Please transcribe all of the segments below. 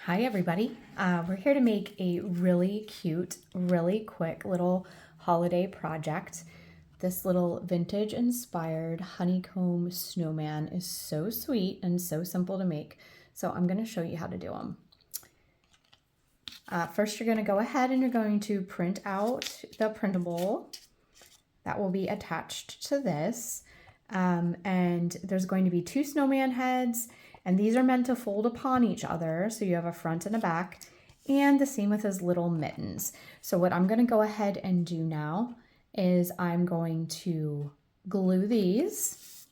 Hi everybody, we're here to make a really cute, really quick little holiday project. This little vintage inspired honeycomb snowman is so sweet and so simple to make. So I'm going to show you how to do them. First you're going to go ahead and you're going to print out the printable that will be attached to this. And there's going to be 2 snowman heads, and these are meant to fold upon each other. So you have a front and a back, and the same with his little mittens. So what I'm going to go ahead and do now is I'm going to glue these.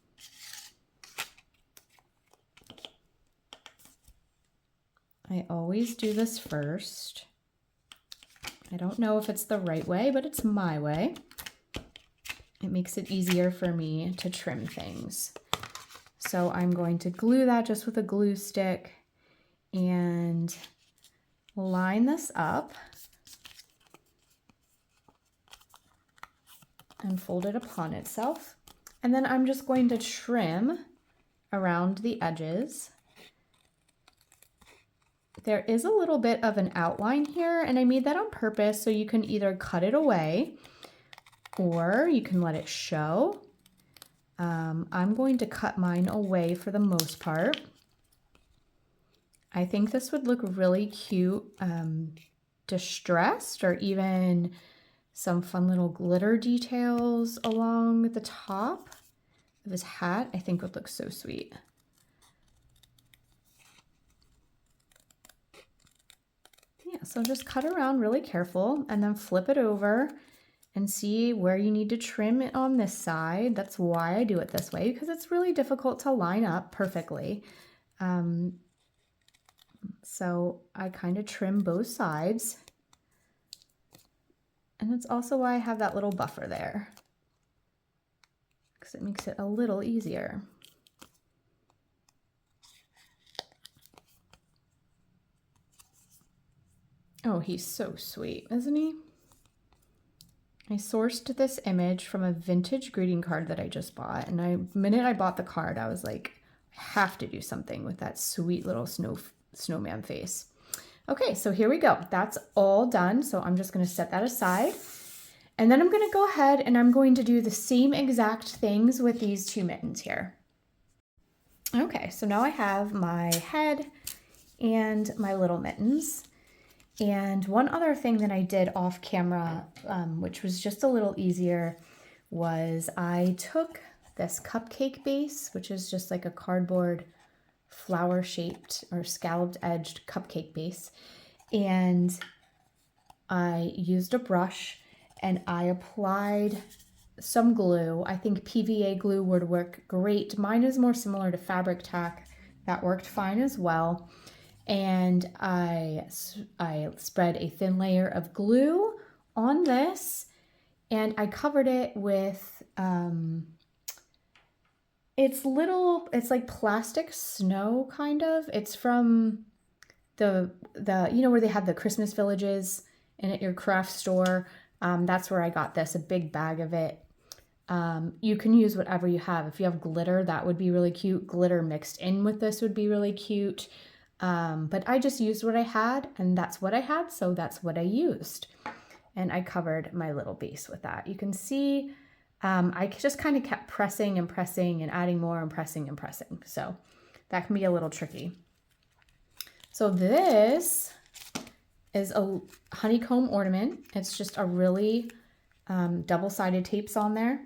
I always do this first. I don't know if it's the right way, but it's my way. It makes it easier for me to trim things. So I'm going to glue that just with a glue stick and line this up and fold it upon itself. And then I'm just going to trim around the edges. There is a little bit of an outline here, and I made that on purpose so you can either cut it away or you can let it show. I'm going to cut mine away for the most part. I think this would look really cute distressed, or even some fun little glitter details along the top of his hat, I think would look so sweet. Yeah, so just cut around really careful and then flip it over and see where you need to trim it on this side. That's why I do it this way, because it's really difficult to line up perfectly. So I kind of trim both sides. And that's also why I have that little buffer there, because it makes it a little easier. Oh, he's so sweet, isn't he? I sourced this image from a vintage greeting card that I just bought, and the minute I bought the card, I was like, I have to do something with that sweet little snowman face. Okay, so here we go. That's all done, so I'm just going to set that aside. And then I'm going to go ahead and I'm going to do the same exact things with these 2 mittens here. Okay, so now I have my head and my little mittens. And one other thing that I did off camera, which was just a little easier, was I took this cupcake base, which is just like a cardboard flower shaped or scalloped edged cupcake base. And I used a brush and I applied some glue. I think PVA glue would work great. Mine is more similar to fabric tack. That worked fine as well. And I spread a thin layer of glue on this, and I covered it with, it's like plastic snow, kind of. It's from the you know, where they have the Christmas villages and at your craft store. That's where I got this, a big bag of it. You can use whatever you have. If you have glitter, that would be really cute. Glitter mixed in with this would be really cute. But I just used what I had, and that's what I had, so that's what I used. And I covered my little base with that. You can see I just kind of kept pressing and pressing and adding more and pressing and pressing. So that can be a little tricky. So this is a honeycomb ornament. It's just a really double-sided tapes on there.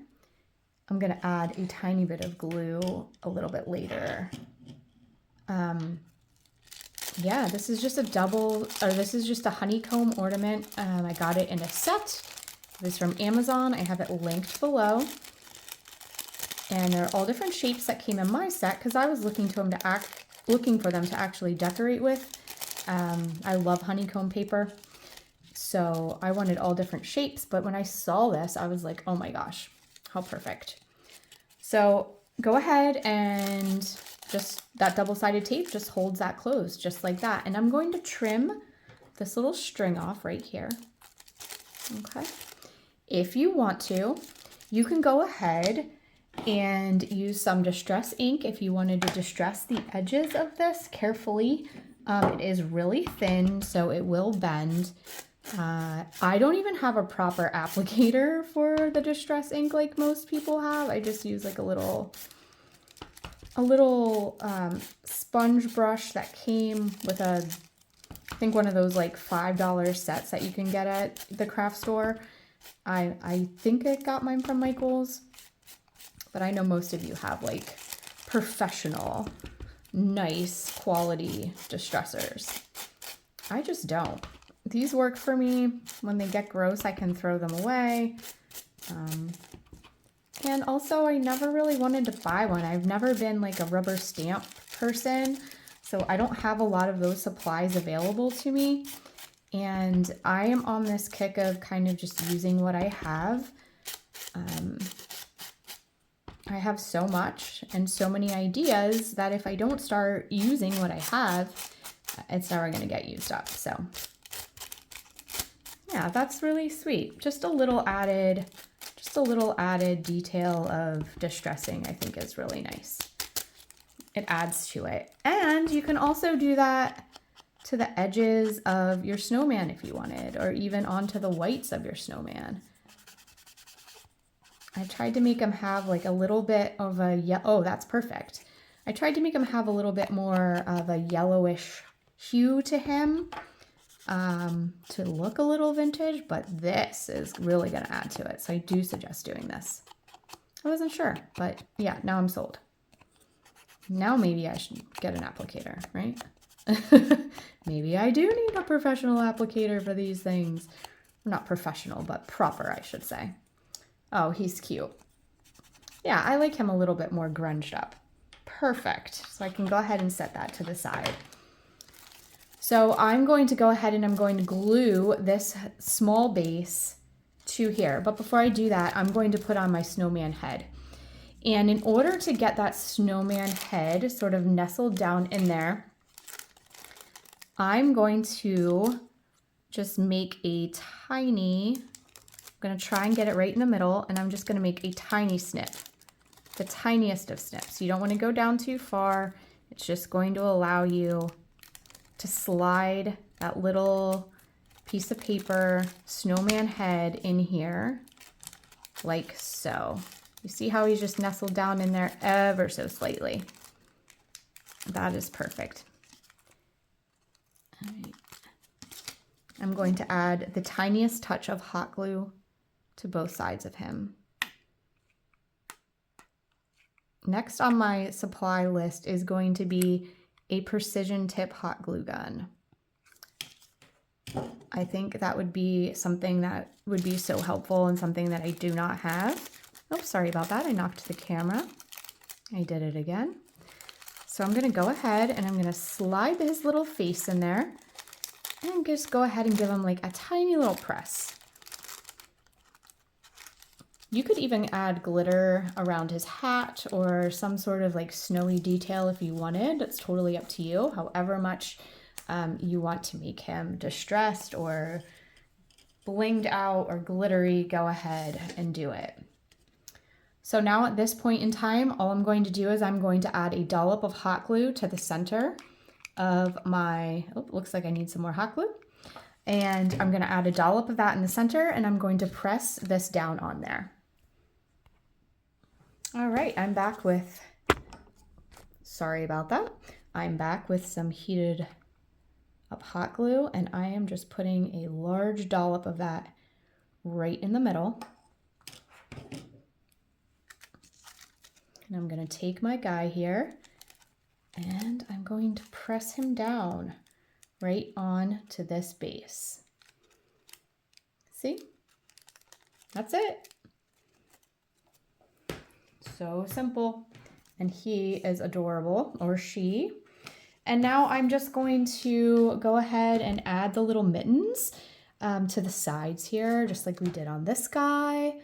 I'm going to add a tiny bit of glue a little bit later. Yeah, this is just this is just a honeycomb ornament. I got it in a set. It was from Amazon. I have it linked below. And there are all different shapes that came in my set because I was looking for them to actually decorate with. I love honeycomb paper, so I wanted all different shapes. But when I saw this, I was like, oh my gosh, how perfect. So go ahead and just that double-sided tape just holds that closed just like that. And I'm going to trim this little string off right here. Okay. If you want to, you can go ahead and use some distress ink if you wanted to distress the edges of this carefully. It is really thin, so it will bend. I don't even have a proper applicator for the distress ink like most people have. I just use like a little sponge brush that came with I think one of those like $5 sets that you can get at the craft store. I think I got mine from Michael's, but I know most of you have like professional, nice quality distressors. I just don't. These work for me. When they get gross, I can throw them away. And also, I never really wanted to buy one. I've never been like a rubber stamp person, so I don't have a lot of those supplies available to me. And I am on this kick of kind of just using what I have. I have so much and so many ideas that if I don't start using what I have, it's never going to get used up. So yeah, that's really sweet. Just a little added detail of distressing, I think, is really nice. It adds to it. And you can also do that to the edges of your snowman if you wanted, or even onto the whites of your snowman. I tried to make them have like a little bit of a, oh, that's perfect. I tried to make him have a little bit more of a yellowish hue to him, to look a little vintage, but this is really going to add to it. So I do suggest doing this. I wasn't sure, but yeah, now I'm sold. Now maybe I should get an applicator, right? Maybe I do need a professional applicator for these things. Not professional, but proper, I should say. Oh, he's cute. Yeah, I like him a little bit more grunged up. Perfect. So I can go ahead and set that to the side. So I'm going to go ahead and I'm going to glue this small base to here. But before I do that, I'm going to put on my snowman head. And in order to get that snowman head sort of nestled down in there, I'm going to just make a tiny, I'm going to try and get it right in the middle, and I'm just going to make a tiny snip, the tiniest of snips. You don't want to go down too far. It's just going to allow you to slide that little piece of paper snowman head in here like so. You see how he's just nestled down in there ever so slightly. That is perfect. All right. I'm going to add the tiniest touch of hot glue to both sides of him. Next on my supply list is going to be a precision tip hot glue gun. I think that would be something that would be so helpful and something that I do not have. Oh, sorry about that. I knocked the camera. I did it again. So I'm going to go ahead and I'm going to slide his little face in there and just go ahead and give him like a tiny little press. You could even add glitter around his hat or some sort of like snowy detail if you wanted. It's totally up to you. However much you want to make him distressed or blinged out or glittery, go ahead and do it. So now at this point in time, all I'm going to do is I'm going to add a dollop of hot glue to the center of my, oh, looks like I need some more hot glue. And I'm going to add a dollop of that in the center, and I'm going to press this down on there. All right, I'm back with, sorry about that. I'm back with some heated up hot glue, and I am just putting a large dollop of that right in the middle. And I'm going to take my guy here and I'm going to press him down right on to this base. See? That's it. So simple. And he is adorable, or she. And now I'm just going to go ahead and add the little mittens to the sides here, just like we did on this guy.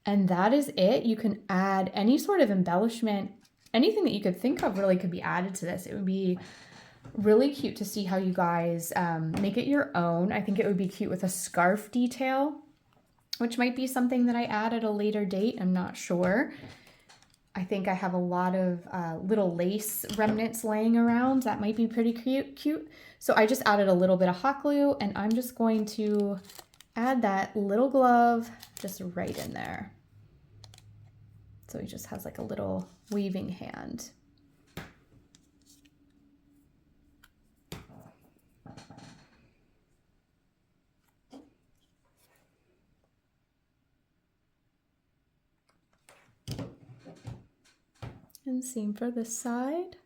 And that is it. You can add any sort of embellishment, anything that you could think of really could be added to this. It would be really cute to see how you guys make it your own. I think it would be cute with a scarf detail, which might be something that I add at a later date. I'm not sure. I think I have a lot of little lace remnants laying around. That might be pretty cute. So I just added a little bit of hot glue, and I'm just going to add that little glove just right in there. So he just has like a little waving hand. And same for this side.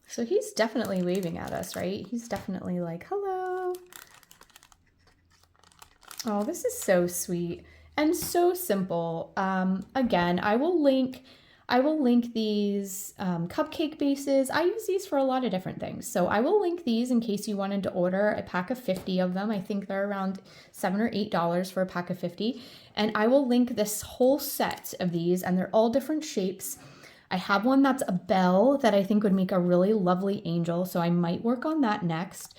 So he's definitely waving at us, right? He's definitely like, hello. Oh, this is so sweet and so simple. Again, I will link these cupcake bases. I use these for a lot of different things. So I will link these in case you wanted to order a pack of 50 of them. I think they're around $7 or $8 for a pack of 50. And I will link this whole set of these, and they're all different shapes. I have one that's a bell that I think would make a really lovely angel, so I might work on that next.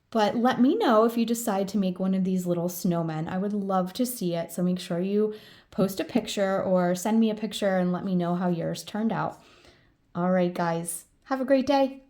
But let me know if you decide to make one of these little snowmen. I would love to see it, so make sure you post a picture or send me a picture and let me know how yours turned out. All right, guys, have a great day.